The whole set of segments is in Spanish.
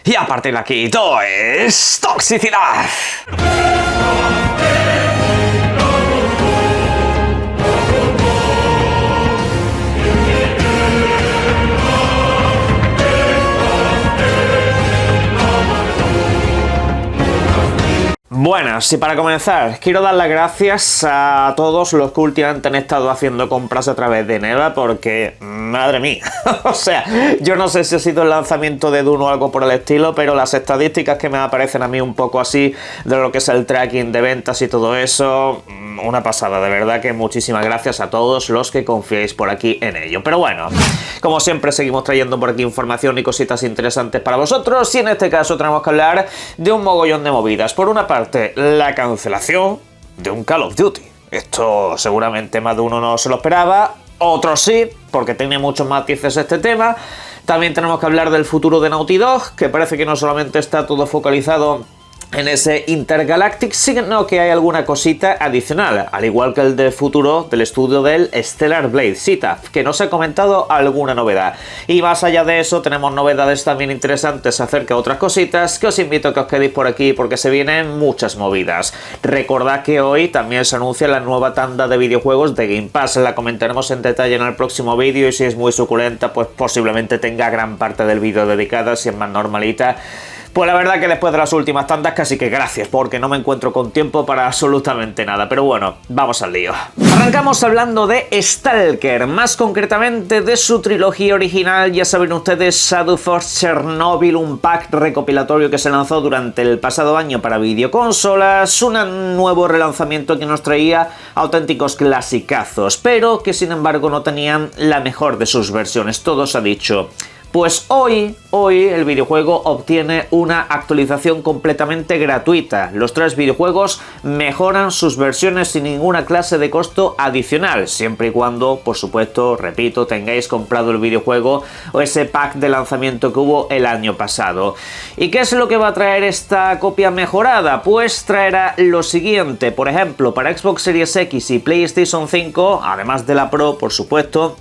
Y a partir de aquí todo es toxicidad. Buenas, y para comenzar, quiero dar las gracias a todos los que últimamente han estado haciendo compras a través de Neva porque, madre mía, o sea, yo no sé si ha sido el lanzamiento de Dune o algo por el estilo, pero las estadísticas que me aparecen a mí un poco así de lo que es el tracking de ventas y todo eso, una pasada, de verdad que muchísimas gracias a todos los que confiéis por aquí en ello. Pero bueno, como siempre seguimos trayendo por aquí información y cositas interesantes para vosotros y en este caso tenemos que hablar de un mogollón de movidas. Por una parte, la cancelación de un Call of Duty. Esto seguramente más de uno no se lo esperaba, otros sí, porque tiene muchos matices este tema. También tenemos que hablar del futuro de Naughty Dog, que parece que no solamente está todo focalizado en ese Intergalactic, sino que hay alguna cosita adicional, al igual que el del futuro del estudio del Stellar Blade Cita, que nos ha comentado alguna novedad. Y más allá de eso, tenemos novedades también interesantes acerca de otras cositas, que os invito a que os quedéis por aquí porque se vienen muchas movidas. Recordad que hoy también se anuncia la nueva tanda de videojuegos de Game Pass, la comentaremos en detalle en el próximo vídeo y si es muy suculenta, pues posiblemente tenga gran parte del vídeo dedicada, si es más normalita. Pues la verdad que después de las últimas tandas casi que gracias, porque no me encuentro con tiempo para absolutamente nada. Pero bueno, vamos al lío. Arrancamos hablando de Stalker, más concretamente de su trilogía original. Ya saben ustedes, Shadow Force Chernobyl, un pack recopilatorio que se lanzó durante el pasado año para videoconsolas. Un nuevo relanzamiento que nos traía auténticos clasicazos, pero que sin embargo no tenían la mejor de sus versiones, todo se ha dicho. Pues hoy el videojuego obtiene una actualización completamente gratuita. Los tres videojuegos mejoran sus versiones sin ninguna clase de costo adicional, siempre y cuando, por supuesto, repito, tengáis comprado el videojuego o ese pack de lanzamiento que hubo el año pasado. ¿Y qué es lo que va a traer esta copia mejorada? Pues traerá lo siguiente, por ejemplo, para Xbox Series X y PlayStation 5, además de la Pro, por supuesto,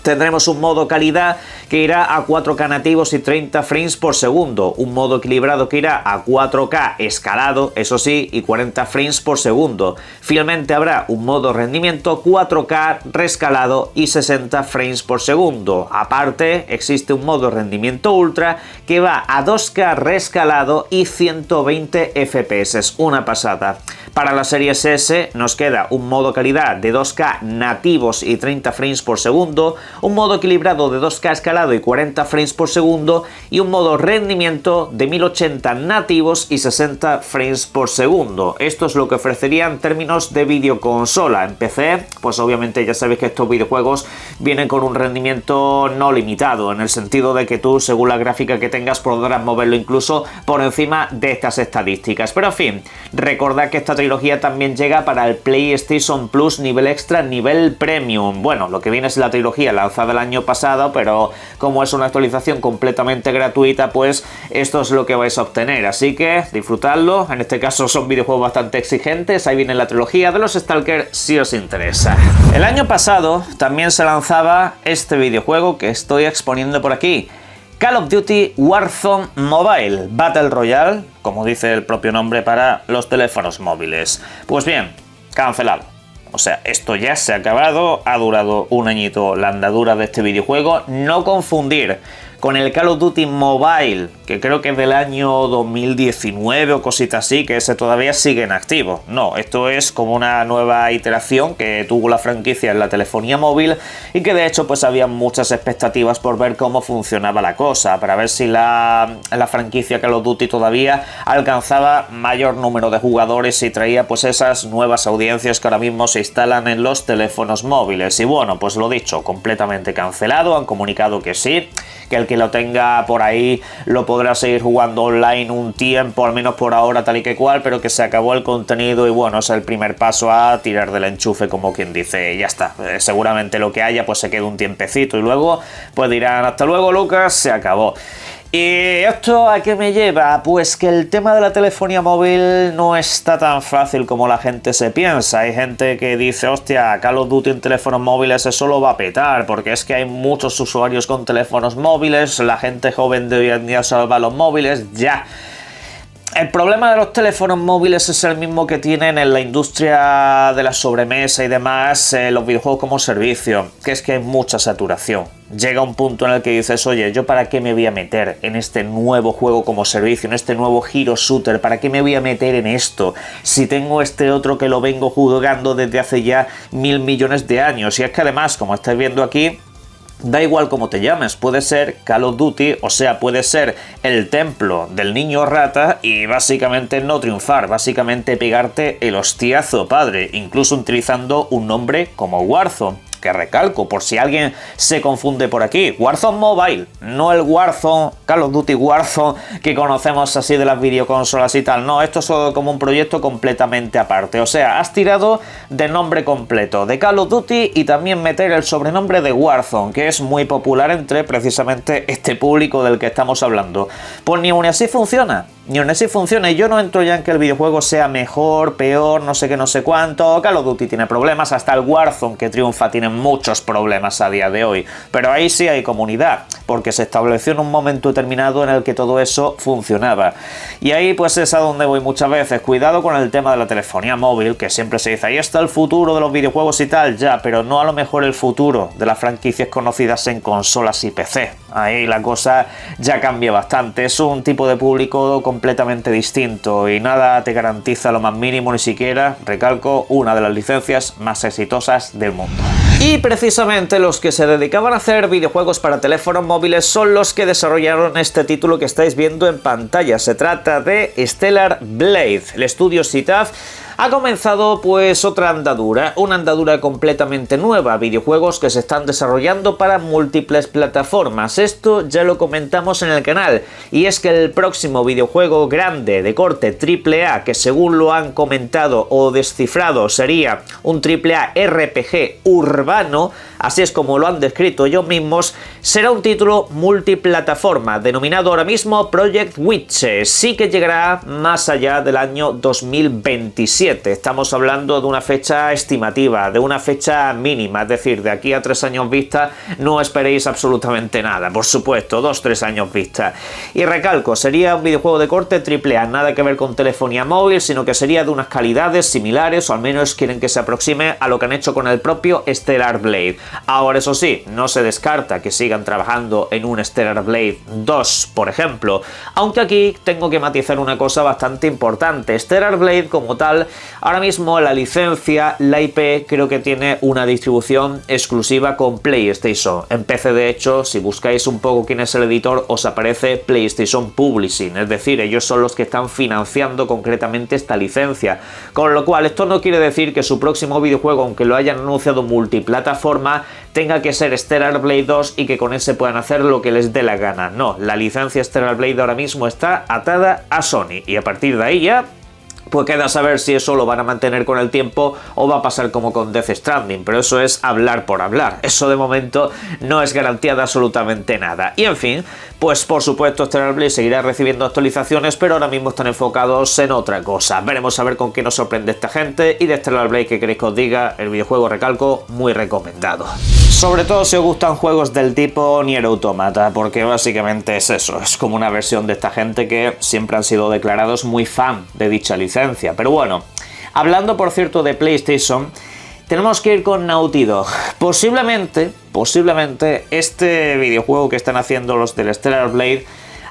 tendremos un modo calidad que irá a 4K nativos y 30 frames por segundo, un modo equilibrado que irá a 4K escalado, eso sí, y 40 frames por segundo. Finalmente habrá un modo rendimiento 4K rescalado y 60 frames por segundo. Aparte, existe un modo rendimiento ultra que va a 2K rescalado y 120 FPS, una pasada. Para la Series S nos queda un modo calidad de 2K nativos y 30 frames por segundo, un modo equilibrado de 2K escalado y 40 frames por segundo y un modo rendimiento de 1080 nativos y 60 frames por segundo. Esto es lo que ofrecería en términos de videoconsola. En PC, pues obviamente ya sabéis que estos videojuegos vienen con un rendimiento no limitado, en el sentido de que tú, según la gráfica que tengas, podrás moverlo incluso por encima de estas estadísticas. Pero en fin, recordad que esta trilogía también llega para el PlayStation Plus nivel extra, nivel premium. Bueno, lo que viene es la trilogía lanzada el año pasado, pero como es una actualización completamente gratuita, pues esto es lo que vais a obtener, así que disfrutadlo. En este caso son videojuegos bastante exigentes, ahí viene la trilogía de los Stalker si os interesa. El año pasado también se lanzaba este videojuego que estoy exponiendo por aquí, Call of Duty Warzone Mobile Battle Royale, como dice el propio nombre, para los teléfonos móviles. Pues bien, cancelado. O sea, esto ya se ha acabado, ha durado un añito la andadura de este videojuego. No confundir con el Call of Duty Mobile, que creo que es del año 2019 o cosita así, que ese todavía sigue en activo. No, esto es como una nueva iteración que tuvo la franquicia en la telefonía móvil y que de hecho pues había muchas expectativas por ver cómo funcionaba la cosa, para ver si la franquicia Call of Duty todavía alcanzaba mayor número de jugadores y traía pues esas nuevas audiencias que ahora mismo se instalan en los teléfonos móviles. Y bueno, pues lo dicho, completamente cancelado. Han comunicado que sí, que el que lo tenga por ahí lo podrá seguir jugando online un tiempo, al menos por ahora, tal y que cual, pero que se acabó el contenido y bueno, es el primer paso a tirar del enchufe, como quien dice, ya está. Seguramente lo que haya pues se queda un tiempecito y luego pues dirán hasta luego Lucas, se acabó. ¿Y esto a qué me lleva? Pues que el tema de la telefonía móvil no está tan fácil como la gente se piensa. Hay gente que dice, hostia, Call of Duty en teléfonos móviles eso lo va a petar, porque es que hay muchos usuarios con teléfonos móviles, la gente joven de hoy en día salva los móviles, ya. El problema de los teléfonos móviles es el mismo que tienen en la industria de la sobremesa y demás, los videojuegos como servicio, que es que hay mucha saturación. Llega un punto en el que dices, oye, ¿yo para qué me voy a meter en este nuevo juego como servicio, en este nuevo hero shooter? ¿Para qué me voy a meter en esto? Si tengo este otro que lo vengo jugando desde hace ya 1000 millones de años. Y es que además, como estáis viendo aquí, da igual cómo te llames, puede ser Call of Duty, o sea, puede ser el templo del niño rata y básicamente no triunfar, básicamente pegarte el hostiazo, padre, incluso utilizando un nombre como Warzone. Que recalco, por si alguien se confunde por aquí, Warzone Mobile, no el Warzone, Call of Duty Warzone que conocemos así de las videoconsolas y tal, no, esto es como un proyecto completamente aparte, o sea, has tirado de nombre completo de Call of Duty y también meter el sobrenombre de Warzone, que es muy popular entre precisamente este público del que estamos hablando. Pues ni aún así funciona. Ni aún así funciona, y yo no entro ya en que el videojuego sea mejor, peor, no sé qué, no sé cuánto. Call of Duty tiene problemas, hasta el Warzone que triunfa tiene muchos problemas a día de hoy, pero ahí sí hay comunidad, porque se estableció en un momento determinado en el que todo eso funcionaba. Y ahí pues es a donde voy muchas veces, cuidado con el tema de la telefonía móvil, que siempre se dice, ahí está el futuro de los videojuegos y tal, ya, pero no a lo mejor el futuro de las franquicias conocidas en consolas y PC. Ahí la cosa ya cambia bastante, es un tipo de público completamente distinto y nada te garantiza lo más mínimo, ni siquiera, recalco, una de las licencias más exitosas del mundo. Y precisamente los que se dedicaban a hacer videojuegos para teléfonos móviles son los que desarrollaron este título que estáis viendo en pantalla. Se trata de Stellar Blade. El estudio Sitaf ha comenzado pues otra andadura, una andadura completamente nueva, videojuegos que se están desarrollando para múltiples plataformas. Esto ya lo comentamos en el canal, y es que el próximo videojuego grande de corte AAA, que según lo han comentado o descifrado sería un AAA RPG urbano, así es como lo han descrito ellos mismos, será un título multiplataforma, denominado ahora mismo Project Witch. Sí que llegará más allá del año 2027. Estamos hablando de una fecha estimativa, de una fecha mínima, es decir, de aquí a 3 años vista no esperéis absolutamente nada, por supuesto, 2-3 años vista. Y recalco, sería un videojuego de corte AAA, nada que ver con telefonía móvil, sino que sería de unas calidades similares, o al menos quieren que se aproxime a lo que han hecho con el propio Stellar Blade. Ahora, eso sí, no se descarta que sigan trabajando en un Stellar Blade 2, por ejemplo, aunque aquí tengo que matizar una cosa bastante importante. Stellar Blade como tal, ahora mismo la licencia, la IP, creo que tiene una distribución exclusiva con PlayStation. En PC, de hecho, si buscáis un poco quién es el editor, os aparece PlayStation Publishing, es decir, ellos son los que están financiando concretamente esta licencia. Con lo cual, esto no quiere decir que su próximo videojuego, aunque lo hayan anunciado multiplataforma, tenga que ser Stellar Blade 2 y que con ese puedan hacer lo que les dé la gana. No, la licencia Stellar Blade ahora mismo está atada a Sony, y a partir de ahí ya pues queda saber si eso lo van a mantener con el tiempo o va a pasar como con Death Stranding, pero eso es hablar por hablar. Eso de momento no es garantía de absolutamente nada. Y en fin, pues por supuesto Stellar Blade seguirá recibiendo actualizaciones, pero ahora mismo están enfocados en otra cosa. Veremos a ver con qué nos sorprende esta gente, y de Stellar Blade, ¿qué queréis que os diga? El videojuego, recalco, muy recomendado. Sobre todo si os gustan juegos del tipo Nier Automata, porque básicamente es eso, es como una versión de esta gente que siempre han sido declarados muy fan de dicha licencia. Pero bueno, hablando por cierto de PlayStation, tenemos que ir con Naughty Dog. Posiblemente este videojuego que están haciendo los del Stellar Blade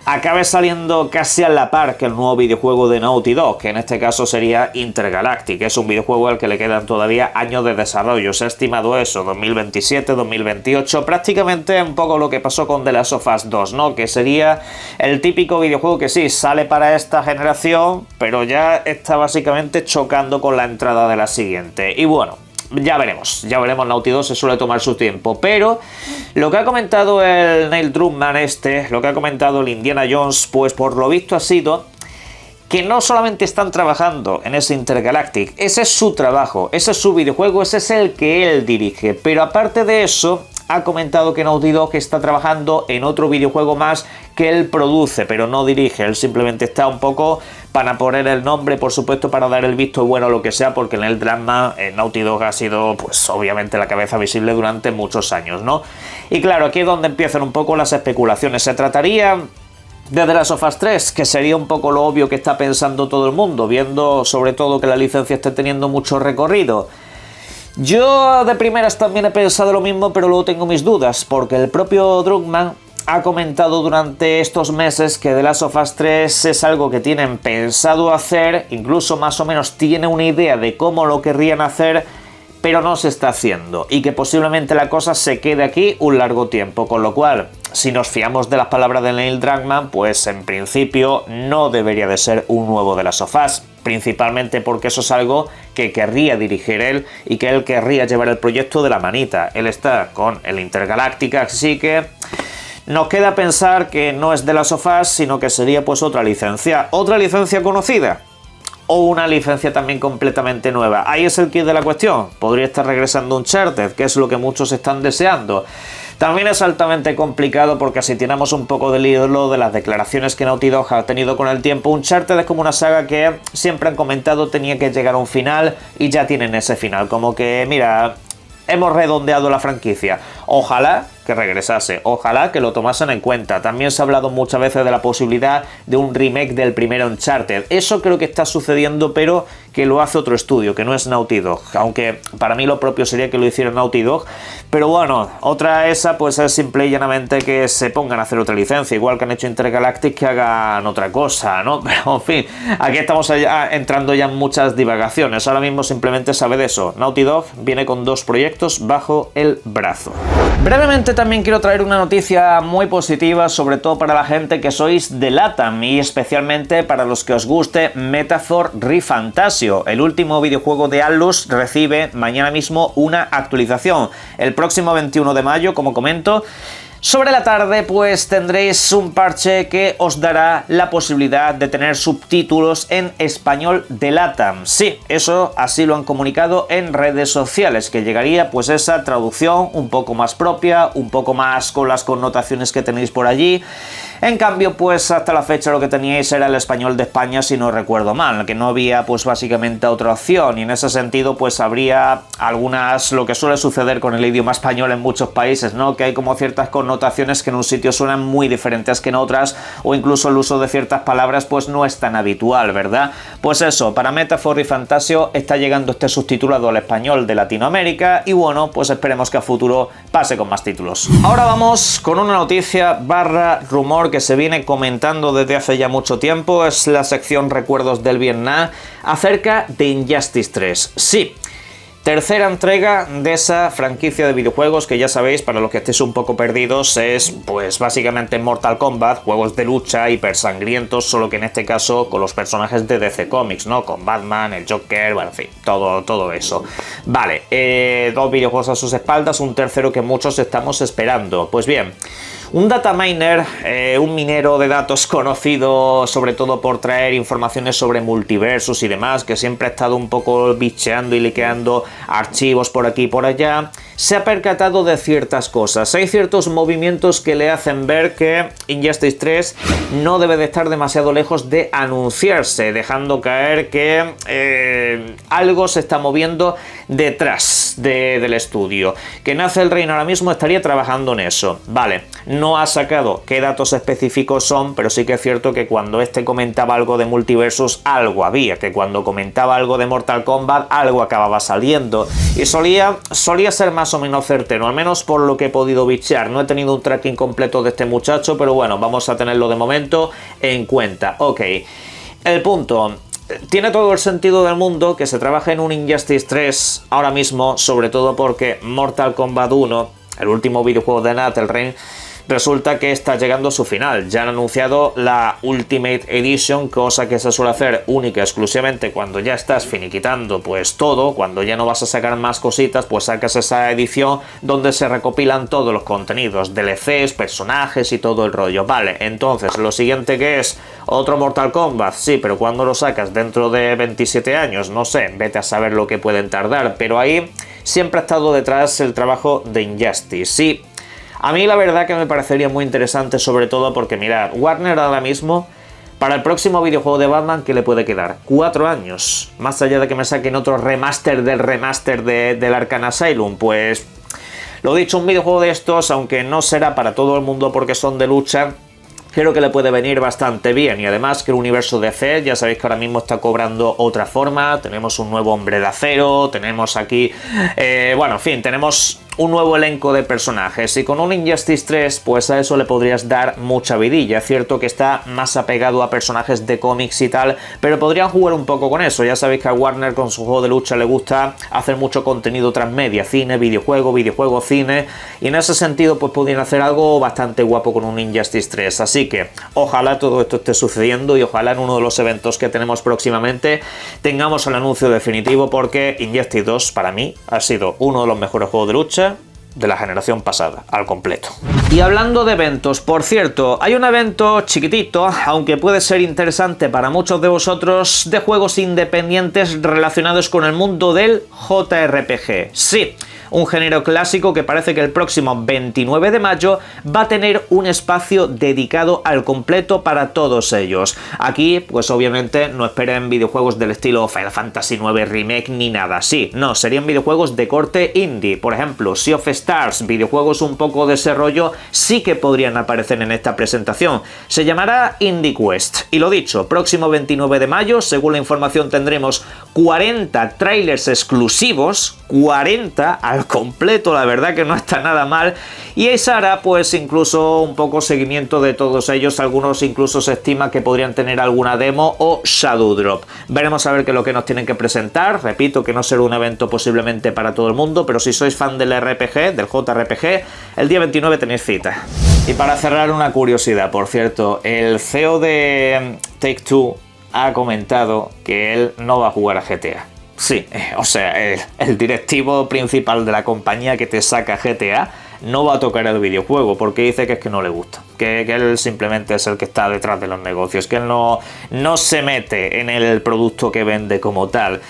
acabe saliendo casi a la par que el nuevo videojuego de Naughty Dog, que en este caso sería Intergalactic. Es un videojuego al que le quedan todavía años de desarrollo, se ha estimado eso, 2027, 2028, prácticamente un poco lo que pasó con The Last of Us 2, ¿no? Que sería el típico videojuego que sí, sale para esta generación, pero ya está básicamente chocando con la entrada de la siguiente. Y bueno, ya veremos, Naughty Dog se suele tomar su tiempo, pero lo que ha comentado el Neil Druckmann lo que ha comentado el Indiana Jones, pues por lo visto ha sido que no solamente están trabajando en ese Intergalactic, ese es su trabajo, ese es su videojuego, ese es el que él dirige, pero aparte de eso, ha comentado que Naughty Dog está trabajando en otro videojuego más que él produce, pero no dirige. Él simplemente está un poco para poner el nombre, por supuesto, para dar el visto bueno o lo que sea, porque Neil Druckmann, Naughty Dog ha sido, pues obviamente, la cabeza visible durante muchos años, ¿no? Y claro, aquí es donde empiezan un poco las especulaciones. Se trataría de The Last of Us 3, que sería un poco lo obvio que está pensando todo el mundo, viendo sobre todo que la licencia esté teniendo mucho recorrido. Yo de primeras también he pensado lo mismo, pero luego tengo mis dudas, porque el propio Druckmann ha comentado durante estos meses que The Last of Us 3 es algo que tienen pensado hacer, incluso más o menos tiene una idea de cómo lo querrían hacer, pero no se está haciendo, y que posiblemente la cosa se quede aquí un largo tiempo, con lo cual, si nos fiamos de las palabras de Neil Druckmann, pues en principio no debería de ser un nuevo The Last of Us, principalmente porque eso es algo que querría dirigir él y que él querría llevar el proyecto de la manita. Él está con el Intergaláctica, así que nos queda pensar que no es The Last of Us, sino que sería pues otra licencia conocida, o una licencia también completamente nueva. Ahí es el kit de la cuestión. Podría estar regresando Uncharted, que es lo que muchos están deseando. También es altamente complicado porque si tiramos un poco del hilo de las declaraciones que Naughty Dog ha tenido con el tiempo, Uncharted es como una saga que siempre han comentado tenía que llegar a un final y ya tienen ese final. Como que, mira, hemos redondeado la franquicia. Ojalá que regresase, ojalá que lo tomasen en cuenta. También se ha hablado muchas veces de la posibilidad de un remake del primer Uncharted. Eso creo que está sucediendo, pero que lo hace otro estudio, que no es Naughty Dog. Aunque para mí lo propio sería que lo hiciera Naughty Dog. Pero bueno, otra esa pues es simple y llanamente que se pongan a hacer otra licencia. Igual que han hecho Intergalactic, que hagan otra cosa, ¿no? Pero en fin, aquí estamos entrando ya en muchas divagaciones. Ahora mismo simplemente sabe de eso. Naughty Dog viene con 2 proyectos bajo el brazo. Brevemente también quiero traer una noticia muy positiva, sobre todo para la gente que sois de LATAM y especialmente para los que os guste Metaphor ReFantasio. El último videojuego de Atlus recibe mañana mismo una actualización. El próximo 21 de mayo, como comento, sobre la tarde pues tendréis un parche que os dará la posibilidad de tener subtítulos en español de LATAM. Sí, eso así lo han comunicado en redes sociales, que llegaría pues esa traducción un poco más propia, un poco más con las connotaciones que tenéis por allí. En cambio, pues hasta la fecha lo que teníais era el español de España, si no recuerdo mal, que no había pues básicamente otra opción, y en ese sentido pues habría algunas, lo que suele suceder con el idioma español en muchos países, ¿no? Que hay como ciertas connotaciones que en un sitio suenan muy diferentes que en otras, o incluso el uso de ciertas palabras pues no es tan habitual, ¿verdad? Pues eso, para Metaphor ReFantasio está llegando este subtitulado al español de Latinoamérica, y bueno, pues esperemos que a futuro pase con más títulos. Ahora vamos con una noticia barra rumor que se viene comentando desde hace ya mucho tiempo. Es la sección Recuerdos del Vietnam acerca de Injustice 3. Sí, tercera entrega de esa franquicia de videojuegos que ya sabéis, para los que estéis un poco perdidos, es pues básicamente Mortal Kombat, juegos de lucha hiper sangrientos, solo que en este caso con los personajes de DC Comics, ¿no? Con Batman, el Joker, bueno, en fin, todo eso. Vale, 2 videojuegos a sus espaldas, un tercero que muchos estamos esperando. Pues bien, un dataminer, un minero de datos conocido sobre todo por traer informaciones sobre multiversos y demás, que siempre ha estado un poco bicheando y liqueando archivos por aquí y por allá, se ha percatado de ciertas cosas. Hay ciertos movimientos que le hacen ver que Injustice 3 no debe de estar demasiado lejos de anunciarse, dejando caer que algo se está moviendo detrás del estudio. Que Nace el Reino ahora mismo estaría trabajando en eso. Vale, no ha sacado qué datos específicos son, pero sí que es cierto que cuando este comentaba algo de multiversos, algo había, que cuando comentaba algo de Mortal Kombat, algo acababa saliendo, y solía ser más o menos certero, al menos por lo que he podido bichear. No he tenido un tracking completo de este muchacho, pero bueno, vamos a tenerlo de momento en cuenta. Ok, el punto: tiene todo el sentido del mundo que se trabaje en un Injustice 3 ahora mismo, sobre todo porque Mortal Kombat 1, el último videojuego de NetherRealm, resulta que está llegando a su final. Ya han anunciado la Ultimate Edition, cosa que se suele hacer única y exclusivamente cuando ya estás finiquitando pues todo, cuando ya no vas a sacar más cositas, pues sacas esa edición donde se recopilan todos los contenidos, DLCs, personajes y todo el rollo. Vale, entonces lo siguiente que es otro Mortal Kombat, sí, pero cuando lo sacas dentro de 27 años, no sé, vete a saber lo que pueden tardar, pero ahí siempre ha estado detrás el trabajo de Injustice. Sí, A mí la verdad que me parecería muy interesante, sobre todo porque mirad, Warner ahora mismo, para el próximo videojuego de Batman, ¿qué le puede quedar? 4 años. Más allá de que me saquen otro remaster del Arkham Asylum, pues... Lo dicho, un videojuego de estos, aunque no será para todo el mundo porque son de lucha, creo que le puede venir bastante bien. Y además que el universo de DC, ya sabéis que ahora mismo está cobrando otra forma. Tenemos un nuevo Hombre de Acero, tenemos aquí... bueno, en fin, tenemos un nuevo elenco de personajes, y con un Injustice 3 pues a eso le podrías dar mucha vidilla. Es cierto que está más apegado a personajes de cómics y tal, pero podrían jugar un poco con eso. Ya sabéis que a Warner con su juego de lucha le gusta hacer mucho contenido transmedia, cine, videojuego, cine, y en ese sentido pues podrían hacer algo bastante guapo con un Injustice 3. Así que ojalá todo esto esté sucediendo y ojalá en uno de los eventos que tenemos próximamente tengamos el anuncio definitivo, porque Injustice 2 para mí ha sido uno de los mejores juegos de lucha de la generación pasada, al completo. Y hablando de eventos, por cierto, hay un evento chiquitito, aunque puede ser interesante para muchos de vosotros, de juegos independientes relacionados con el mundo del JRPG. Sí, un género clásico que parece que el próximo 29 de mayo va a tener un espacio dedicado al completo para todos ellos. Aquí, pues obviamente no esperen videojuegos del estilo Final Fantasy IX Remake ni nada así. No, serían videojuegos de corte indie. Por ejemplo, Sea of Stars, videojuegos un poco de ese rollo, sí que podrían aparecer en esta presentación. Se llamará Indie Quest. Y lo dicho, próximo 29 de mayo, según la información, tendremos 40 trailers exclusivos, 40 al completo, la verdad que no está nada mal, y esa hará pues incluso un poco seguimiento de todos ellos. Algunos incluso se estima que podrían tener alguna demo o Shadow Drop. Veremos a ver qué es lo que nos tienen que presentar. Repito que no será un evento posiblemente para todo el mundo, pero si sois fan del RPG, del JRPG, el día 29 tenéis cita. Y para cerrar, una curiosidad, por cierto, el CEO de Take-Two ha comentado que él no va a jugar a GTA. Sí, o sea, el directivo principal de la compañía que te saca GTA no va a tocar el videojuego porque dice que es que no le gusta, que él simplemente es el que está detrás de los negocios, que él no se mete en el producto que vende como tal.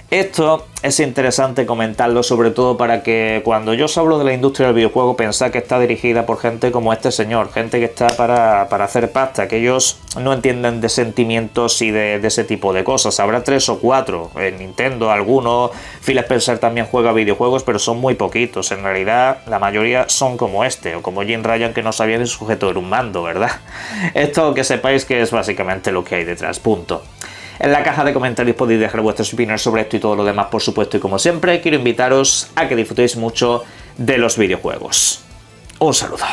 Esto es interesante comentarlo, sobre todo para que cuando yo os hablo de la industria del videojuego pensad que está dirigida por gente como este señor, gente que está para hacer pasta, que ellos no entienden de sentimientos y de ese tipo de cosas. Habrá 3 o 4 en Nintendo, algunos, Phil Spencer también juega videojuegos, pero son muy poquitos. En realidad la mayoría son como este, o como Jim Ryan, que no sabía ni sujeto era un mando, ¿verdad? Esto que sepáis que es básicamente lo que hay detrás, punto. En la caja de comentarios podéis dejar vuestras opiniones sobre esto y todo lo demás, por supuesto, y como siempre, quiero invitaros a que disfrutéis mucho de los videojuegos. Un saludo.